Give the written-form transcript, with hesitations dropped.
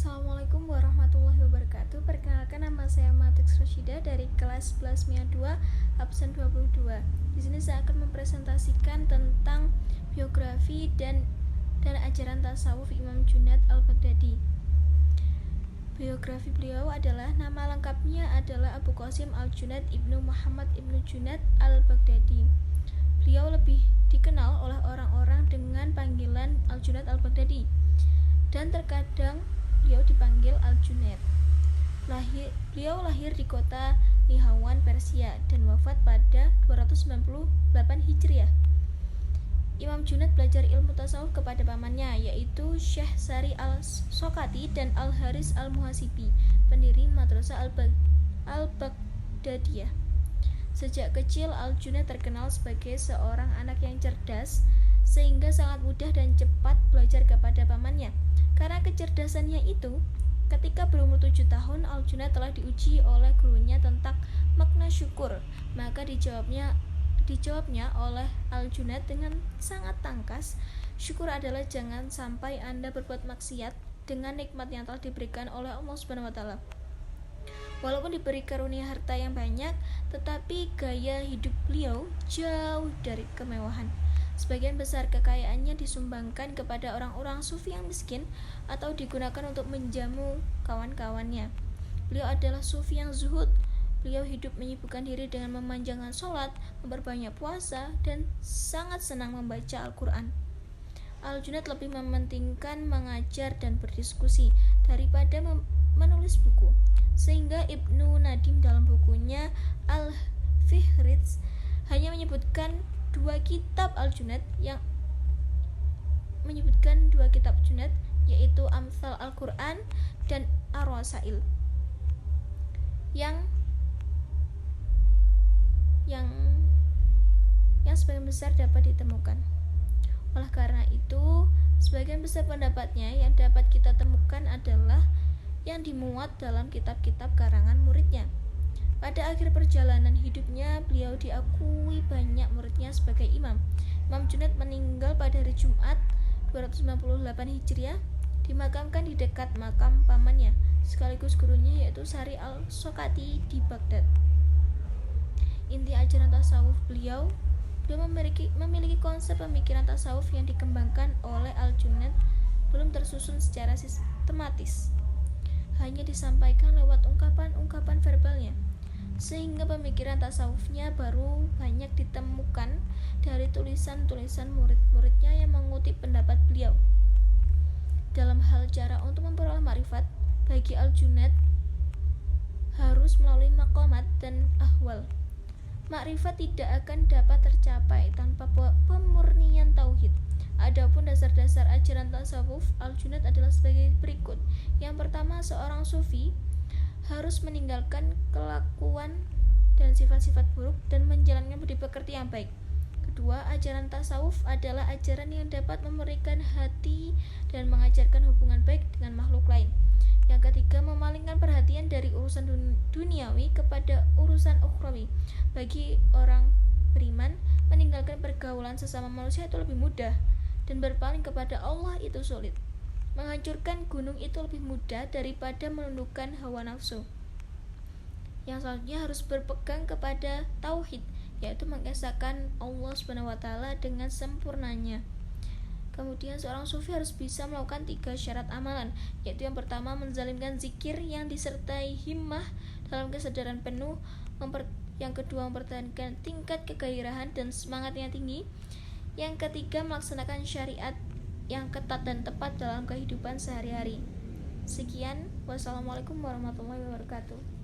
Assalamualaikum warahmatullahi wabarakatuh. Perkenalkan, nama saya Matrix Roshida dari kelas 11 2 absen 22. Di sini saya akan mempresentasikan tentang biografi dan ajaran tasawuf Imam Junaid al-Baghdadi. Biografi beliau adalah, nama lengkapnya adalah Abu Qasim al-Junaid ibnu Muhammad ibnu Junaid al-Baghdadi. Beliau lebih dikenal oleh orang-orang dengan panggilan al-Junaid al-Baghdadi, dan terkadang beliau dipanggil Al-Junaid. Beliau lahir di kota Nihawan, Persia, dan wafat pada 298 Hijriah. Imam Junaid belajar ilmu tasawuf kepada pamannya, yaitu Syekh Sari al-Sokati dan Al-Haris al-Muhasibi, pendiri Madrasah al-Baghdadiyah. Sejak kecil, Al-Junaid terkenal sebagai seorang anak yang cerdas, sehingga sangat mudah dan cepat belajar kepada pamannya. Karena kecerdasannya itu, ketika berumur 7 tahun, Al-Junaid telah diuji oleh gurunya tentang makna syukur. Maka dijawabnya oleh Al-Junaid dengan sangat tangkas, syukur adalah jangan sampai Anda berbuat maksiat dengan nikmat yang telah diberikan oleh Allah Subhanahu wa taala. Walaupun diberi karunia harta yang banyak, tetapi gaya hidup beliau jauh dari kemewahan. Sebagian besar kekayaannya disumbangkan kepada orang-orang sufi yang miskin atau digunakan untuk menjamu kawan-kawannya. Beliau adalah sufi yang zuhud. Beliau hidup menyibukkan diri dengan memanjangkan sholat, memperbanyak puasa, dan sangat senang membaca Al-Quran. Al-Junaid lebih mementingkan mengajar dan berdiskusi daripada menulis buku, sehingga Ibnu Nadim dalam bukunya Al-Fihriz hanya menyebutkan dua kitab Junaid, yaitu Amsal Al-Quran dan Ar-Rasail, yang sebagian besar dapat ditemukan. Oleh karena itu, sebagian besar pendapatnya yang dapat kita temukan adalah yang dimuat dalam kitab-kitab karangan muridnya. Pada akhir perjalanan hidupnya, beliau diakui banyak muridnya sebagai imam. Imam Junaid meninggal pada hari Jumat 298 Hijriah, dimakamkan di dekat makam pamannya, sekaligus gurunya, yaitu Sari al-Sokati di Baghdad. Inti ajaran tasawuf beliau memiliki konsep pemikiran tasawuf yang dikembangkan oleh Al-Junaid belum tersusun secara sistematis, hanya disampaikan lewat ungkapan-ungkapan verbalnya, sehingga pemikiran tasawufnya baru banyak ditemukan dari tulisan-tulisan murid-muridnya yang mengutip pendapat beliau. Dalam hal cara untuk memperoleh makrifat, bagi Al-Junaid harus melalui maqamat dan ahwal. Makrifat tidak akan dapat tercapai tanpa pemurnian tauhid. Adapun dasar-dasar ajaran tasawuf Al-Junaid adalah sebagai berikut. Yang pertama, seorang sufi harus meninggalkan kelakuan dan sifat-sifat buruk dan menjalankan budi pekerti yang baik. Kedua, ajaran tasawuf adalah ajaran yang dapat memurnikan hati dan mengajarkan hubungan baik dengan makhluk lain. Yang ketiga, memalingkan perhatian dari urusan duniawi kepada urusan ukhrawi. Bagi orang beriman, meninggalkan pergaulan sesama manusia itu lebih mudah, dan berpaling kepada Allah itu sulit. Menghancurkan gunung itu lebih mudah daripada menundukkan hawa nafsu. Yang selanjutnya harus berpegang kepada tauhid, yaitu mengesahkan Allah Subhanahu wa taala dengan sempurnanya. Kemudian seorang sufi harus bisa melakukan 3 syarat amalan, yaitu yang pertama, menzalimkan zikir yang disertai himmah dalam kesadaran penuh. Yang kedua, mempertahankan tingkat kegairahan dan semangat yang tinggi. Yang ketiga, melaksanakan syariat yang ketat dan tepat dalam kehidupan sehari-hari. Sekian, wassalamualaikum warahmatullahi wabarakatuh.